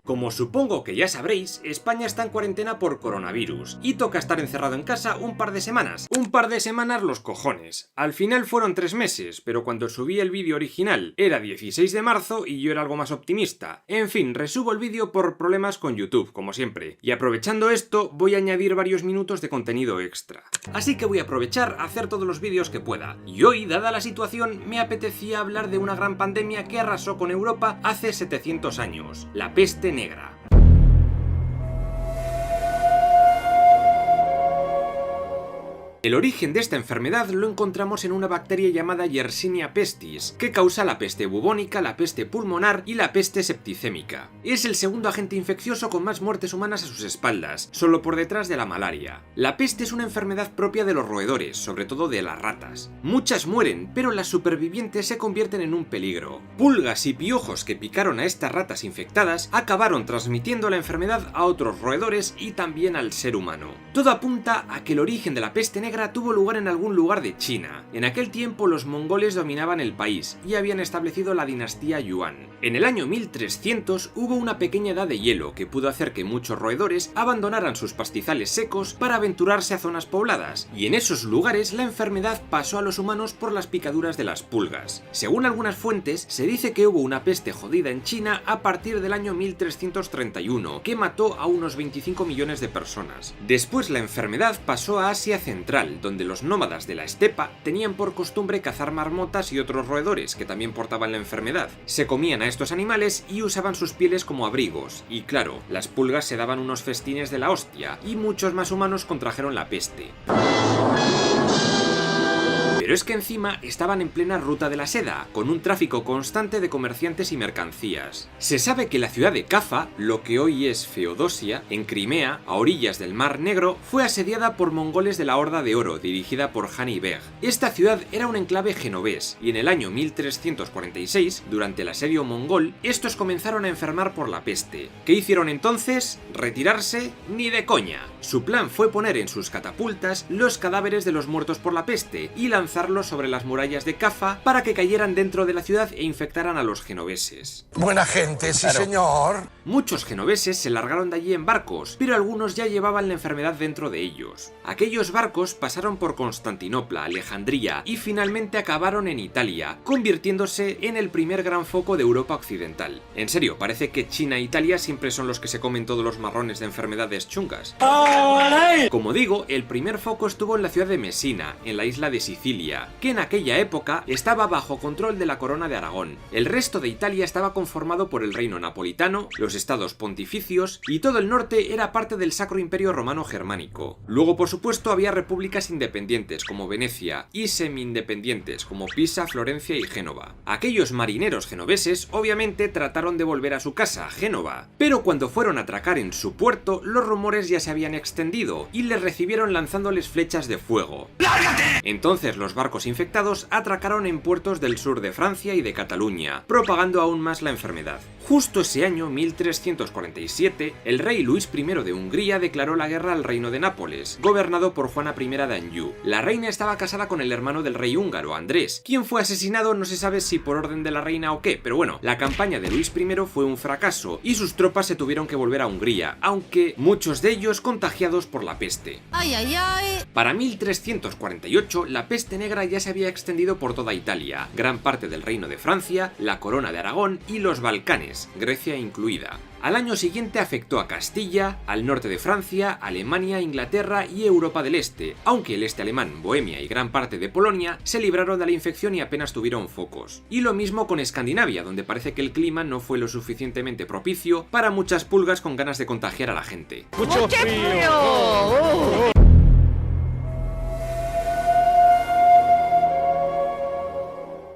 Como supongo que ya sabréis, España está en cuarentena por coronavirus y toca estar encerrado en casa un par de semanas. Un par de semanas los cojones. Al final fueron 3 meses, pero cuando subí el vídeo original era 16 de marzo y yo era algo más optimista. En fin, resubo el vídeo por problemas con YouTube, como siempre. Y aprovechando esto, voy a añadir varios minutos de contenido extra. Así que voy a aprovechar a hacer todos los vídeos que pueda. Y hoy, dada la situación, me apetecía hablar de una gran pandemia que arrasó con Europa hace 700 años, la peste negra. El origen de esta enfermedad lo encontramos en una bacteria llamada Yersinia pestis, que causa la peste bubónica, la peste pulmonar y la peste septicémica. Es el segundo agente infeccioso con más muertes humanas a sus espaldas, solo por detrás de la malaria. La peste es una enfermedad propia de los roedores, sobre todo de las ratas. Muchas mueren, pero las supervivientes se convierten en un peligro. Pulgas y piojos que picaron a estas ratas infectadas acabaron transmitiendo la enfermedad a otros roedores y también al ser humano. Todo apunta a que el origen de la peste negra tuvo lugar en algún lugar de China. En aquel tiempo los mongoles dominaban el país y habían establecido la dinastía Yuan. En el año 1300 hubo una pequeña edad de hielo que pudo hacer que muchos roedores abandonaran sus pastizales secos para aventurarse a zonas pobladas, y en esos lugares la enfermedad pasó a los humanos por las picaduras de las pulgas. Según algunas fuentes, se dice que hubo una peste jodida en China a partir del año 1331, que mató a unos 25 millones de personas. Después la enfermedad pasó a Asia Central, donde los nómadas de la estepa tenían por costumbre cazar marmotas y otros roedores que también portaban la enfermedad. Se comían a estos animales y usaban sus pieles como abrigos, y claro, las pulgas se daban unos festines de la hostia, y muchos más humanos contrajeron la peste. Pero es que encima estaban en plena ruta de la seda, con un tráfico constante de comerciantes y mercancías. Se sabe que la ciudad de Cafa, lo que hoy es Feodosia, en Crimea, a orillas del Mar Negro, fue asediada por mongoles de la Horda de Oro, dirigida por Hani Beg. Esta ciudad era un enclave genovés, y en el año 1346, durante el asedio mongol, estos comenzaron a enfermar por la peste. ¿Qué hicieron entonces? ¿Retirarse? ¡Ni de coña! Su plan fue poner en sus catapultas los cadáveres de los muertos por la peste y lanzarlos sobre las murallas de Cafa para que cayeran dentro de la ciudad e infectaran a los genoveses. Buena gente, sí, claro. Señor. Muchos genoveses se largaron de allí en barcos, pero algunos ya llevaban la enfermedad dentro de ellos. Aquellos barcos pasaron por Constantinopla, Alejandría y finalmente acabaron en Italia, convirtiéndose en el primer gran foco de Europa occidental. En serio, parece que China e Italia siempre son los que se comen todos los marrones de enfermedades chungas. Como digo, el primer foco estuvo en la ciudad de Mesina, en la isla de Sicilia, que en aquella época estaba bajo control de la corona de Aragón. El resto de Italia estaba conformado por el reino napolitano, los estados pontificios, y todo el norte era parte del Sacro Imperio Romano Germánico. Luego, por supuesto, había repúblicas independientes como Venecia y semi-independientes como Pisa, Florencia y Génova. Aquellos marineros genoveses obviamente trataron de volver a su casa, Génova, pero cuando fueron a atracar en su puerto, los rumores ya se habían extendido y les recibieron lanzándoles flechas de fuego. ¡Lárgate! Entonces los barcos infectados atracaron en puertos del sur de Francia y de Cataluña, propagando aún más la enfermedad. Justo ese año, 1347, el rey Luis I de Hungría declaró la guerra al reino de Nápoles, gobernado por Juana I de Anjou. La reina estaba casada con el hermano del rey húngaro, Andrés, quien fue asesinado no se sabe si por orden de la reina o qué, pero bueno, la campaña de Luis I fue un fracaso y sus tropas se tuvieron que volver a Hungría, aunque muchos de ellos contagiados por la peste. ¡Ay, ay, ay! Para 1348, la peste negra ya se había extendido por toda Italia, gran parte del reino de Francia, la corona de Aragón y los Balcanes, Grecia incluida. Al año siguiente afectó a Castilla, al norte de Francia, Alemania, Inglaterra y Europa del Este, aunque el este alemán, Bohemia y gran parte de Polonia se libraron de la infección y apenas tuvieron focos. Y lo mismo con Escandinavia, donde parece que el clima no fue lo suficientemente propicio para muchas pulgas con ganas de contagiar a la gente. ¡Mucho frío!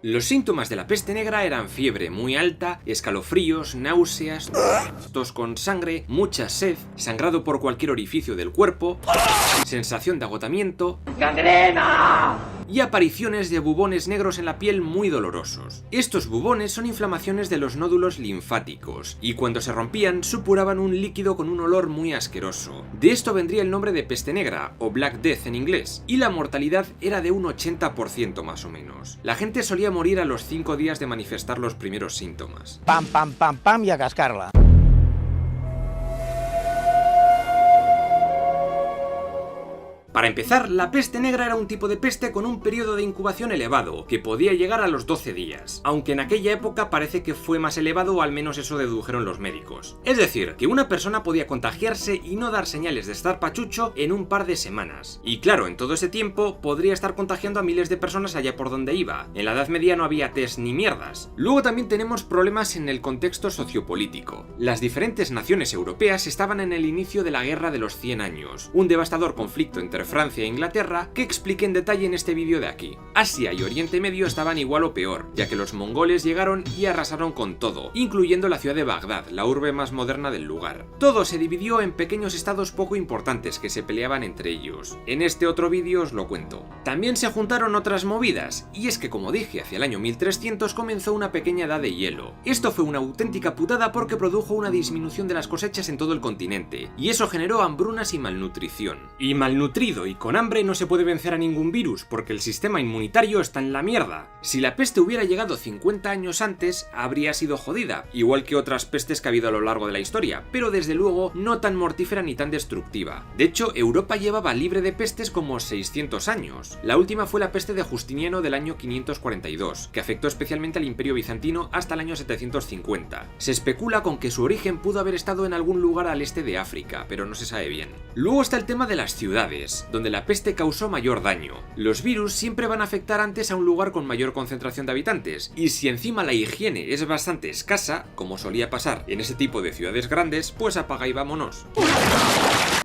Los síntomas de la peste negra eran fiebre muy alta, escalofríos, náuseas, tos con sangre, mucha sed, sangrado por cualquier orificio del cuerpo, sensación de agotamiento, ¡gangrena! Y apariciones de bubones negros en la piel muy dolorosos. Estos bubones son inflamaciones de los nódulos linfáticos, y cuando se rompían supuraban un líquido con un olor muy asqueroso. De esto vendría el nombre de peste negra, o Black Death en inglés, y la mortalidad era de un 80% más o menos. La gente solía morir a los 5 días de manifestar los primeros síntomas. Pam, pam, pam, pam y a cascarla. Para empezar, la peste negra era un tipo de peste con un periodo de incubación elevado, que podía llegar a los 12 días, aunque en aquella época parece que fue más elevado, o al menos eso dedujeron los médicos. Es decir, que una persona podía contagiarse y no dar señales de estar pachucho en un par de semanas. Y claro, en todo ese tiempo podría estar contagiando a miles de personas allá por donde iba. En la Edad Media no había test ni mierdas. Luego también tenemos problemas en el contexto sociopolítico. Las diferentes naciones europeas estaban en el inicio de la Guerra de los 100 años, un devastador conflicto entre Francia e Inglaterra que expliqué en detalle en este vídeo de aquí. Asia y Oriente Medio estaban igual o peor, ya que los mongoles llegaron y arrasaron con todo, incluyendo la ciudad de Bagdad, la urbe más moderna del lugar. Todo se dividió en pequeños estados poco importantes que se peleaban entre ellos. En este otro vídeo os lo cuento. También se juntaron otras movidas, y es que como dije, hacia el año 1300 comenzó una pequeña edad de hielo. Esto fue una auténtica putada porque produjo una disminución de las cosechas en todo el continente, y eso generó hambrunas y malnutrición. Y malnutrido y con hambre no se puede vencer a ningún virus, porque el sistema inmunitario está en la mierda. Si la peste hubiera llegado 50 años antes, habría sido jodida, igual que otras pestes que ha habido a lo largo de la historia, pero desde luego no tan mortífera ni tan destructiva. De hecho, Europa llevaba libre de pestes como 600 años. La última fue la peste de Justiniano del año 542, que afectó especialmente al Imperio Bizantino hasta el año 750. Se especula con que su origen pudo haber estado en algún lugar al este de África, pero no se sabe bien. Luego está el tema de las ciudades, donde la peste causó mayor daño. Los virus siempre van a afectar antes a un lugar con mayor concentración de habitantes, y si encima la higiene es bastante escasa, como solía pasar en ese tipo de ciudades grandes, pues apaga y vámonos.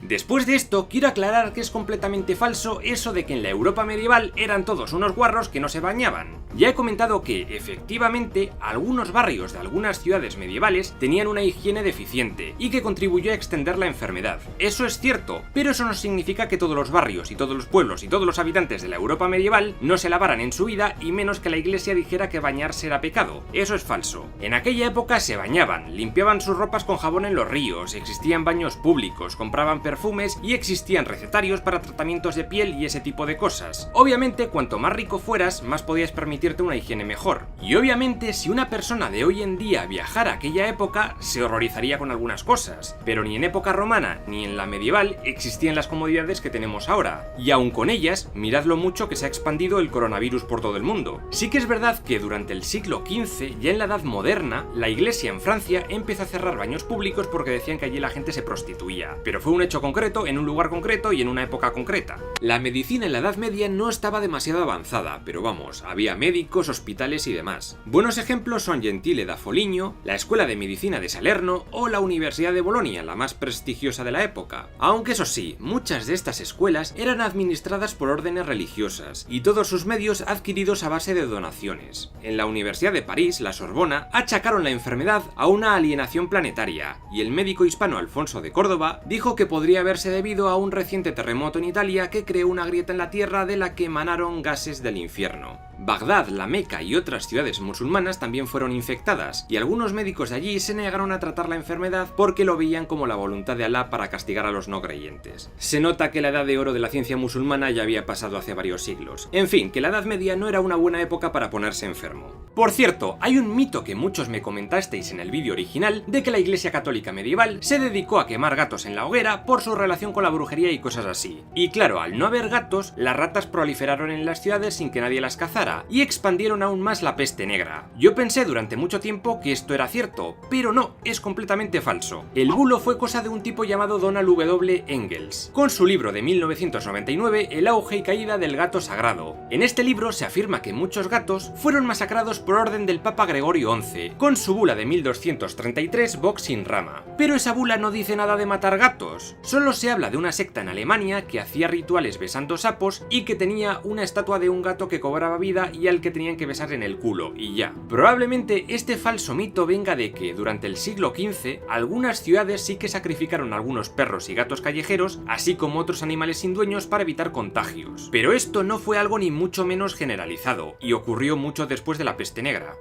Después de esto, quiero aclarar que es completamente falso eso de que en la Europa medieval eran todos unos guarros que no se bañaban. Ya he comentado que, efectivamente, algunos barrios de algunas ciudades medievales tenían una higiene deficiente y que contribuyó a extender la enfermedad. Eso es cierto, pero eso no significa que todos los barrios y todos los pueblos y todos los habitantes de la Europa medieval no se lavaran en su vida, y menos que la iglesia dijera que bañarse era pecado. Eso es falso. En aquella época se bañaban, limpiaban sus ropas con jabón en los ríos, existían baños públicos, compraban perfumes y existían recetarios para tratamientos de piel y ese tipo de cosas. Obviamente, cuanto más rico fueras, más podías permitirte una higiene mejor. Y obviamente, si una persona de hoy en día viajara a aquella época, se horrorizaría con algunas cosas. Pero ni en época romana ni en la medieval existían las comodidades que tenemos ahora. Y aun con ellas, mirad lo mucho que se ha expandido el coronavirus por todo el mundo. Sí que es verdad que durante el siglo XV, ya en la Edad Moderna, la iglesia en Francia empezó a cerrar baños públicos porque decían que allí la gente se prostituía. Pero fue un hecho concreto, en un lugar concreto y en una época concreta. La medicina en la Edad Media no estaba demasiado avanzada, pero vamos, había médicos, hospitales y demás. Buenos ejemplos son Gentile da Foligno, la Escuela de Medicina de Salerno o la Universidad de Bolonia, la más prestigiosa de la época. Aunque eso sí, muchas de estas escuelas eran administradas por órdenes religiosas y todos sus medios adquiridos a base de donaciones. En la Universidad de París, la Sorbona, achacaron la enfermedad a una alienación planetaria, y el médico hispano Alfonso de Córdoba dijo que podría haberse debido a un reciente terremoto en Italia que creó una grieta en la tierra de la que emanaron gases del infierno. Bagdad, la Meca y otras ciudades musulmanas también fueron infectadas, y algunos médicos de allí se negaron a tratar la enfermedad porque lo veían como la voluntad de Alá para castigar a los no creyentes. Se nota que la edad de oro de la ciencia musulmana ya había pasado hace varios siglos. En fin, que la Edad Media no era una buena época para ponerse enfermo. Por cierto, hay un mito que muchos me comentasteis en el vídeo original de que la Iglesia Católica medieval se dedicó a quemar gatos en la hoguera por su relación con la brujería y cosas así. Y claro, al no haber gatos, las ratas proliferaron en las ciudades sin que nadie las cazara y expandieron aún más la peste negra. Yo pensé durante mucho tiempo que esto era cierto, pero no, es completamente falso. El bulo fue cosa de un tipo llamado Donald W. Engels, con su libro de 1999, El auge y caída del gato sagrado. En este libro se afirma que muchos gatos fueron masacrados por orden del Papa Gregorio XI, con su bula de 1233 Vox in Rama. Pero esa bula no dice nada de matar gatos, solo se habla de una secta en Alemania que hacía rituales besando sapos y que tenía una estatua de un gato que cobraba vida y al que tenían que besar en el culo, y ya. Probablemente este falso mito venga de que durante el siglo XV algunas ciudades sí que sacrificaron a algunos perros y gatos callejeros, así como otros animales sin dueños para evitar contagios. Pero esto no fue algo ni mucho menos generalizado, y ocurrió mucho después de la peste negra.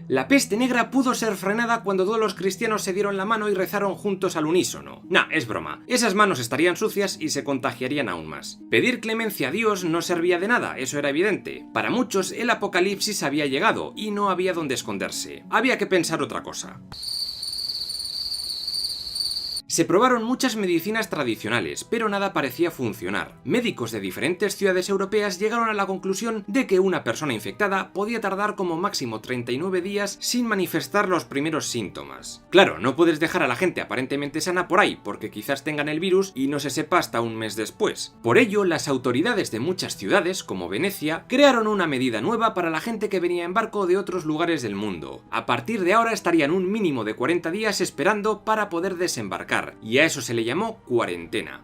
La peste negra pudo ser frenada cuando todos los cristianos se dieron la mano y rezaron juntos al unísono. Nah, es broma. Esas manos estarían sucias y se contagiarían aún más. Pedir clemencia a Dios no servía de nada, eso era evidente. Para muchos, el apocalipsis había llegado y no había dónde esconderse. Había que pensar otra cosa. Se probaron muchas medicinas tradicionales, pero nada parecía funcionar. Médicos de diferentes ciudades europeas llegaron a la conclusión de que una persona infectada podía tardar como máximo 39 días sin manifestar los primeros síntomas. Claro, no puedes dejar a la gente aparentemente sana por ahí, porque quizás tengan el virus y no se sepa hasta un mes después. Por ello, las autoridades de muchas ciudades, como Venecia, crearon una medida nueva para la gente que venía en barco de otros lugares del mundo. A partir de ahora estarían un mínimo de 40 días esperando para poder desembarcar, y a eso se le llamó cuarentena.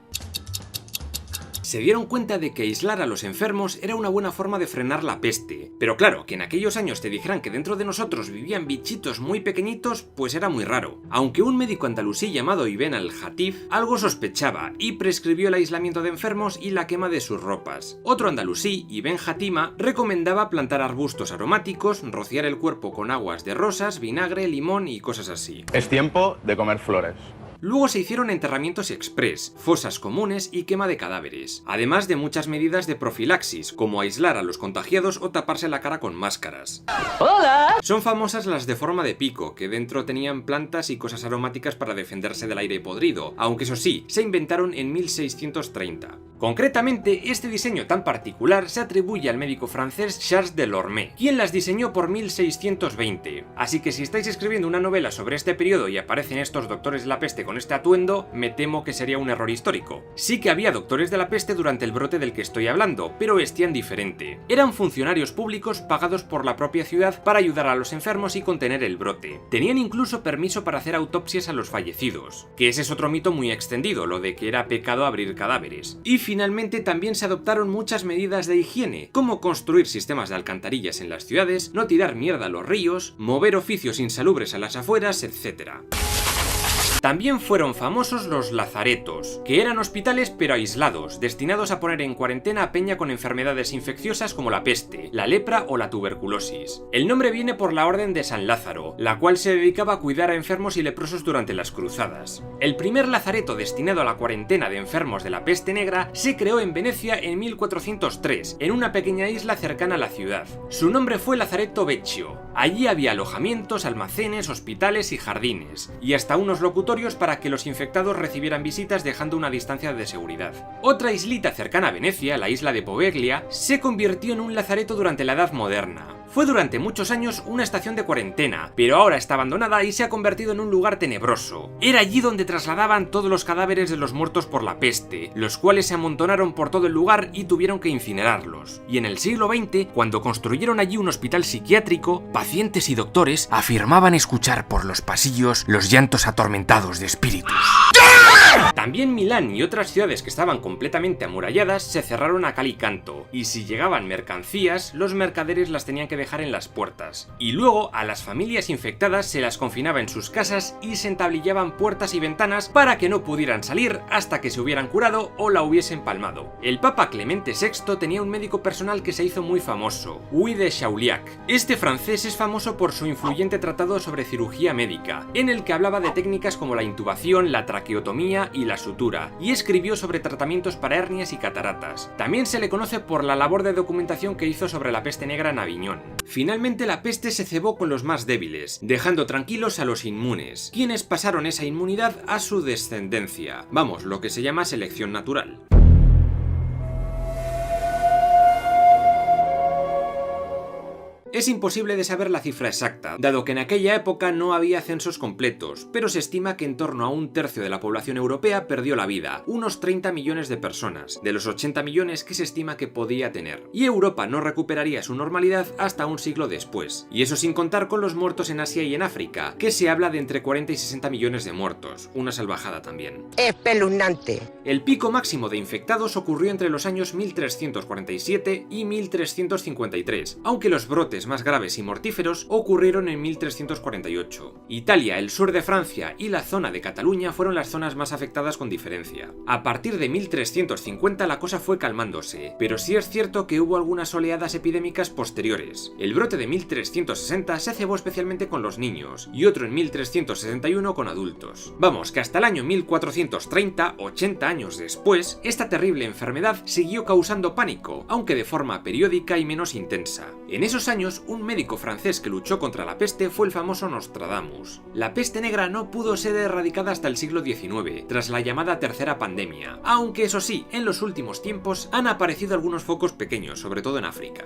Se dieron cuenta de que aislar a los enfermos era una buena forma de frenar la peste. Pero claro, que en aquellos años te dijeran que dentro de nosotros vivían bichitos muy pequeñitos, pues era muy raro. Aunque un médico andalusí llamado Ibn al-Hatif algo sospechaba y prescribió el aislamiento de enfermos y la quema de sus ropas. Otro andalusí, Ibn Hatima, recomendaba plantar arbustos aromáticos, rociar el cuerpo con aguas de rosas, vinagre, limón y cosas así. Es tiempo de comer flores. Luego se hicieron enterramientos express, fosas comunes y quema de cadáveres, además de muchas medidas de profilaxis, como aislar a los contagiados o taparse la cara con máscaras. ¡Hola! Son famosas las de forma de pico, que dentro tenían plantas y cosas aromáticas para defenderse del aire podrido, aunque eso sí, se inventaron en 1630. Concretamente, este diseño tan particular se atribuye al médico francés Charles Delorme, quien las diseñó por 1620. Así que si estáis escribiendo una novela sobre este periodo y aparecen estos doctores de la peste con este atuendo, me temo que sería un error histórico. Sí que había doctores de la peste durante el brote del que estoy hablando, pero vestían diferente. Eran funcionarios públicos pagados por la propia ciudad para ayudar a los enfermos y contener el brote. Tenían incluso permiso para hacer autopsias a los fallecidos, que ese es otro mito muy extendido, lo de que era pecado abrir cadáveres. Y finalmente también se adoptaron muchas medidas de higiene, como construir sistemas de alcantarillas en las ciudades, no tirar mierda a los ríos, mover oficios insalubres a las afueras, etc. También fueron famosos los lazaretos, que eran hospitales pero aislados, destinados a poner en cuarentena a peña con enfermedades infecciosas como la peste, la lepra o la tuberculosis. El nombre viene por la Orden de San Lázaro, la cual se dedicaba a cuidar a enfermos y leprosos durante las cruzadas. El primer lazareto destinado a la cuarentena de enfermos de la peste negra se creó en Venecia en 1403, en una pequeña isla cercana a la ciudad. Su nombre fue Lazaretto Vecchio. Allí había alojamientos, almacenes, hospitales y jardines, y hasta unos locutorios para que los infectados recibieran visitas dejando una distancia de seguridad. Otra islita cercana a Venecia, la isla de Poveglia, se convirtió en un lazareto durante la Edad Moderna. Fue durante muchos años una estación de cuarentena, pero ahora está abandonada y se ha convertido en un lugar tenebroso. Era allí donde trasladaban todos los cadáveres de los muertos por la peste, los cuales se amontonaron por todo el lugar y tuvieron que incinerarlos. Y en el siglo XX, cuando construyeron allí un hospital psiquiátrico, pacientes y doctores afirmaban escuchar por los pasillos los llantos atormentados de espíritus. También Milán y otras ciudades que estaban completamente amuralladas se cerraron a cal y canto, y si llegaban mercancías, los mercaderes las tenían que dejar en las puertas. Y luego a las familias infectadas se las confinaba en sus casas y se entablillaban puertas y ventanas para que no pudieran salir hasta que se hubieran curado o la hubiesen palmado. El Papa Clemente VI tenía un médico personal que se hizo muy famoso, Guy de Chauliac. Este francés es famoso por su influyente tratado sobre cirugía médica, en el que hablaba de técnicas como la intubación, la traqueotomía y la sutura, y escribió sobre tratamientos para hernias y cataratas. También se le conoce por la labor de documentación que hizo sobre la peste negra en Aviñón. Finalmente la peste se cebó con los más débiles, dejando tranquilos a los inmunes, quienes pasaron esa inmunidad a su descendencia. Vamos, lo que se llama selección natural. Es imposible de saber la cifra exacta, dado que en aquella época no había censos completos, pero se estima que en torno a un tercio de la población europea perdió la vida, unos 30 millones de personas, de los 80 millones que se estima que podía tener. Y Europa no recuperaría su normalidad hasta un siglo después, y eso sin contar con los muertos en Asia y en África, que se habla de entre 40 y 60 millones de muertos, una salvajada también. Espeluznante. El pico máximo de infectados ocurrió entre los años 1347 y 1353, aunque los brotes más graves y mortíferos ocurrieron en 1348. Italia, el sur de Francia y la zona de Cataluña fueron las zonas más afectadas con diferencia. A partir de 1350 la cosa fue calmándose, pero sí es cierto que hubo algunas oleadas epidémicas posteriores. El brote de 1360 se cebó especialmente con los niños, y otro en 1361 con adultos. Vamos, que hasta el año 1430, 80 años después, esta terrible enfermedad siguió causando pánico, aunque de forma periódica y menos intensa. En esos años, menos, un médico francés que luchó contra la peste fue el famoso Nostradamus. La peste negra no pudo ser erradicada hasta el siglo XIX, tras la llamada tercera pandemia, aunque eso sí, en los últimos tiempos han aparecido algunos focos pequeños, sobre todo en África.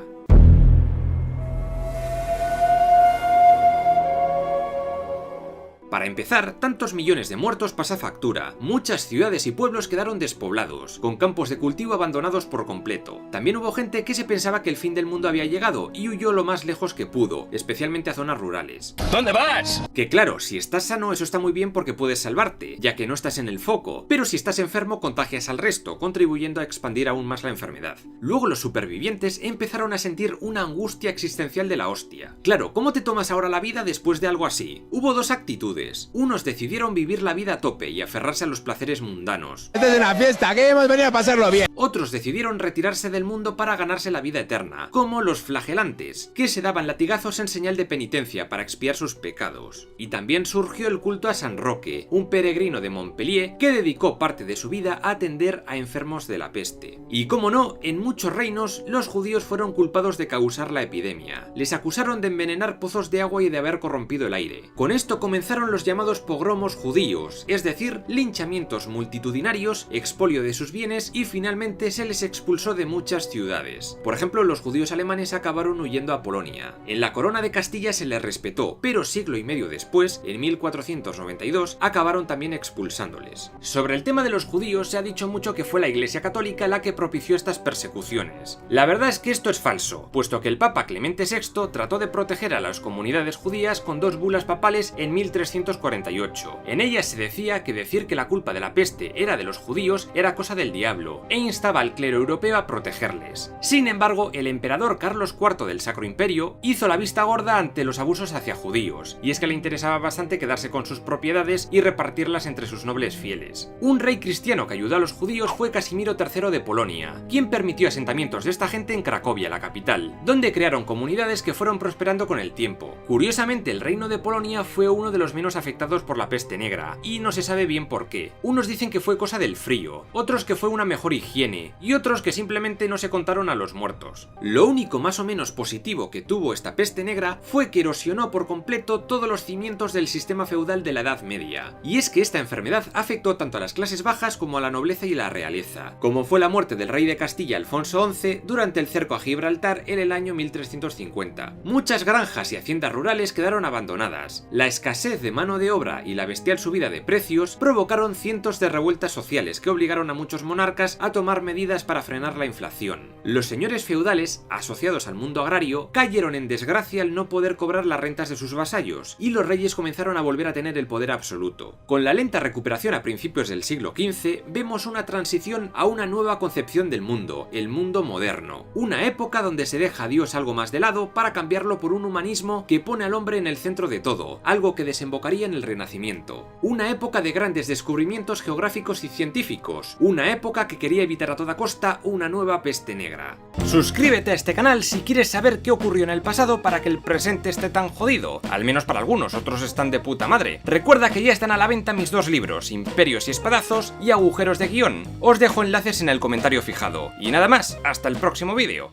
Para empezar, tantos millones de muertos pasa factura. Muchas ciudades y pueblos quedaron despoblados, con campos de cultivo abandonados por completo. También hubo gente que se pensaba que el fin del mundo había llegado y huyó lo más lejos que pudo, especialmente a zonas rurales. ¿Dónde vas? Que claro, si estás sano eso está muy bien porque puedes salvarte, ya que no estás en el foco, pero si estás enfermo contagias al resto, contribuyendo a expandir aún más la enfermedad. Luego los supervivientes empezaron a sentir una angustia existencial de la hostia. Claro, ¿cómo te tomas ahora la vida después de algo así? Hubo dos actitudes. Unos decidieron vivir la vida a tope y aferrarse a los placeres mundanos. Esta es una fiesta, que hemos venido a pasarlo bien. Otros decidieron retirarse del mundo para ganarse la vida eterna, como los flagelantes, que se daban latigazos en señal de penitencia para expiar sus pecados. Y también surgió el culto a San Roque, un peregrino de Montpellier que dedicó parte de su vida a atender a enfermos de la peste. Y como no, en muchos reinos los judíos fueron culpados de causar la epidemia. Les acusaron de envenenar pozos de agua y de haber corrompido el aire. Con esto comenzaron los llamados pogromos judíos, es decir, linchamientos multitudinarios, expolio de sus bienes y finalmente se les expulsó de muchas ciudades. Por ejemplo, los judíos alemanes acabaron huyendo a Polonia. En la corona de Castilla se les respetó, pero siglo y medio después, en 1492, acabaron también expulsándoles. Sobre el tema de los judíos se ha dicho mucho que fue la Iglesia Católica la que propició estas persecuciones. La verdad es que esto es falso, puesto que el Papa Clemente VI trató de proteger a las comunidades judías con dos bulas papales en 1348. En ellas se decía que decir que la culpa de la peste era de los judíos era cosa del diablo, e instaba al clero europeo a protegerles. Sin embargo, el emperador Carlos IV del Sacro Imperio hizo la vista gorda ante los abusos hacia judíos, y es que le interesaba bastante quedarse con sus propiedades y repartirlas entre sus nobles fieles. Un rey cristiano que ayudó a los judíos fue Casimiro III de Polonia, quien permitió asentamientos de esta gente en Cracovia, la capital, donde crearon comunidades que fueron prosperando con el tiempo. Curiosamente, el reino de Polonia fue uno de los menos afectados por la peste negra, y no se sabe bien por qué. Unos dicen que fue cosa del frío, otros que fue una mejor higiene, y otros que simplemente no se contaron a los muertos. Lo único más o menos positivo que tuvo esta peste negra fue que erosionó por completo todos los cimientos del sistema feudal de la Edad Media, y es que esta enfermedad afectó tanto a las clases bajas como a la nobleza y la realeza, como fue la muerte del rey de Castilla Alfonso XI durante el cerco a Gibraltar en el año 1350. Muchas granjas y haciendas rurales quedaron abandonadas, la escasez de mano de obra y la bestial subida de precios provocaron cientos de revueltas sociales que obligaron a muchos monarcas a tomar medidas para frenar la inflación. Los señores feudales, asociados al mundo agrario, cayeron en desgracia al no poder cobrar las rentas de sus vasallos, y los reyes comenzaron a volver a tener el poder absoluto. Con la lenta recuperación a principios del siglo XV, vemos una transición a una nueva concepción del mundo, el mundo moderno. Una época donde se deja a Dios algo más de lado para cambiarlo por un humanismo que pone al hombre en el centro de todo, algo que desembocaría en el Renacimiento. Una época de grandes descubrimientos geográficos y científicos. Una época que quería evitar a toda costa una nueva peste negra. Suscríbete a este canal si quieres saber qué ocurrió en el pasado para que el presente esté tan jodido. Al menos para algunos, otros están de puta madre. Recuerda que ya están a la venta mis dos libros, Imperios y Espadazos y Agujeros de Guión. Os dejo enlaces en el comentario fijado. Y nada más, hasta el próximo vídeo.